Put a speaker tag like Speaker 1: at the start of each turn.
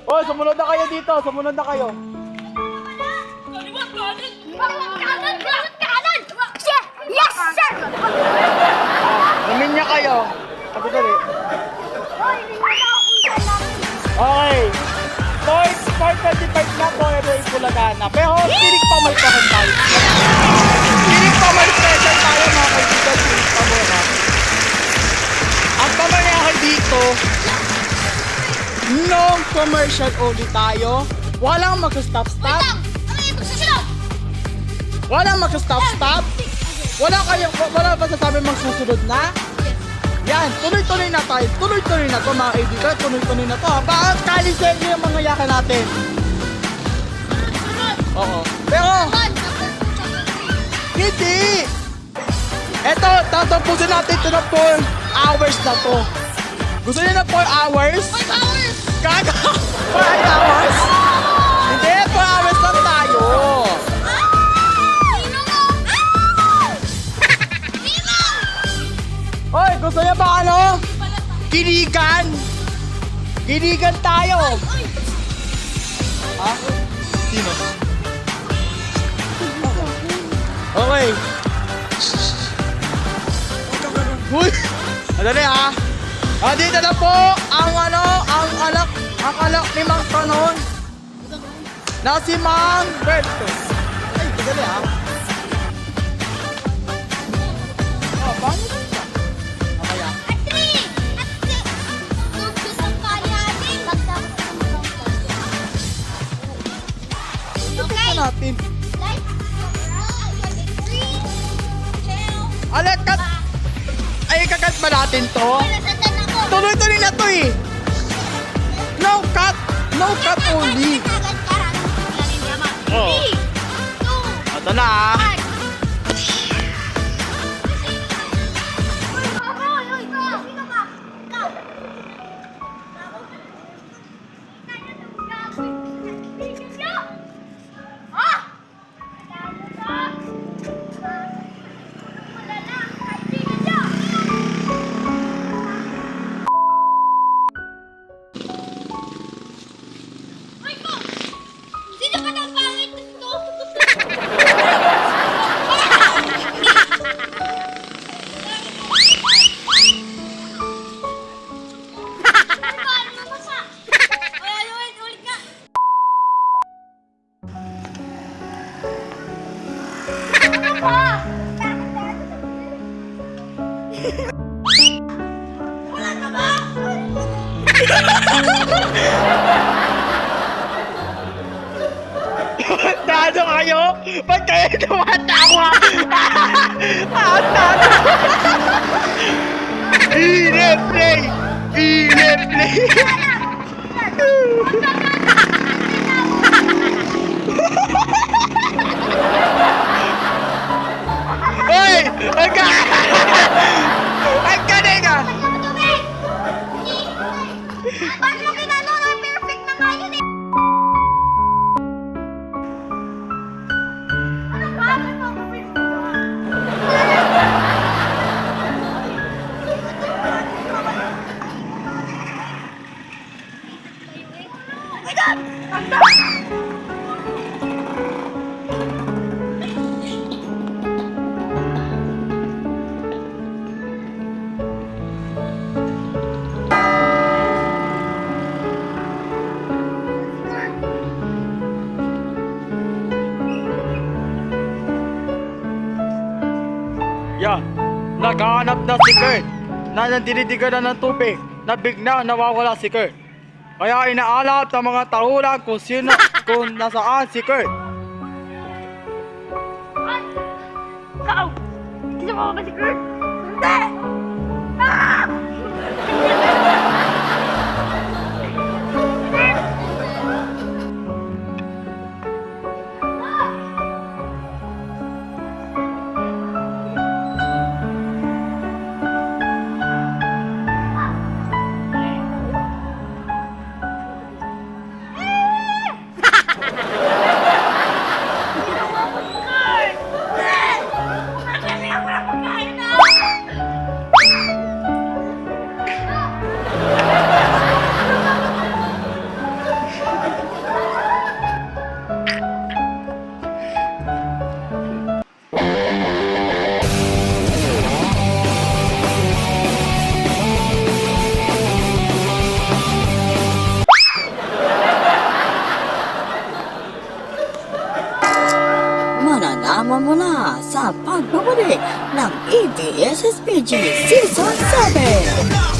Speaker 1: Oh, sumunod na kayo dito. Sumunod na kayo.
Speaker 2: Kaliwat kanan! Kaliwat kanan! Yes, sir!
Speaker 1: Luminya kayo. Sabi dali.
Speaker 2: Hoy, hindi na ako kung saan namin.
Speaker 1: Okay. Part 25 na po, ito yung Pulagana. Pero piling pa may pahan tayo. Piling pa may special tayo mga kaibigan. Piling pa muna. Ang pamanyahay dito, no commercial only tayo. Walang mag-stop-stop.
Speaker 2: Wait lang! Ano yung magsusunod?
Speaker 1: Walang mag-stop-stop. Wala ba sasabi magsusunod na? Yan, tuloy-tuloy na tayo. Tuloy-tuloy na to mga kaibigan. Tuloy-tuloy na to. Bakit kalisenyo yung mga yakan natin? Oo. Pero, hindi! Eto, tatapusin natin ito na 4 hours na to. Gusto niyo na 4 hours?
Speaker 2: 5 hours!
Speaker 1: Kaga! 4 hours? Hindi, 4 hours lang tayo.
Speaker 2: Sino mo? Sino?
Speaker 1: Hoy, gusto niyo ba ano? Kinigan! Kinigan tayo!
Speaker 2: Uy!
Speaker 1: Ha? Sino? Okay. Uy! Madali ha? Dito na po ang anak ni Mang Kanon na si Mang Berto. Ay, madali ha? Oh, paano ba siya? Mamaya.
Speaker 2: At 3! At 6! Tugtog ang kaya natin. Pagtapos ng mga
Speaker 1: Ito natin.
Speaker 2: Like, 3, 2,
Speaker 1: Alat kat! Ay, kakat ba natin to?
Speaker 2: nasatan ako.
Speaker 1: Tuloy-tuloy na to eh! No cut! No cut only! Oh.
Speaker 2: 3, 2,
Speaker 1: Ito na ah!
Speaker 2: 1. Sino ka ng pangit gusto? Ulit ka! Ano ba? Wala ka ba?
Speaker 1: Tado kayo? Ba't kayo tumatawa? Tado! I-replay! I-replay! Hoy! Ang galing ah!
Speaker 2: Bakit mo ginano na perfect na nga yun eh? Ano ba? Ano ba? Oh my God!
Speaker 1: Yan, naghahanap na si Kurt na nandinidigan na ng tubig na bigla nawawala si Kurt. Kaya inaalap ng mga tahulan kung nasaan si Kurt.
Speaker 2: Ikaw! Hindi mo ba si Kurt? Hindi! Ah! Kurt! Hindi! Bakit ako na pagkain na?
Speaker 3: Isama mo na sa pagbabalik ng ABS-SPG Season 7.